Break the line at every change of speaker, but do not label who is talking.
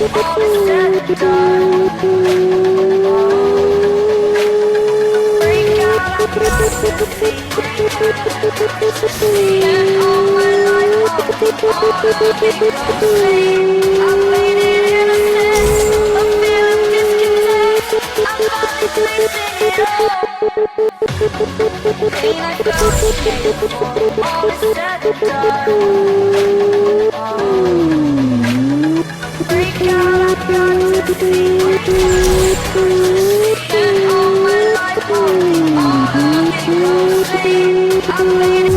all is said and done. Break out, I've got to see. Spent all my life hoping for the same. I played it innocent, a feel of discontent. I'm finally facing it all. Pain I felt is painful, all is said and done. Break out, I've got to see. Spent all my life hoping for the same. I played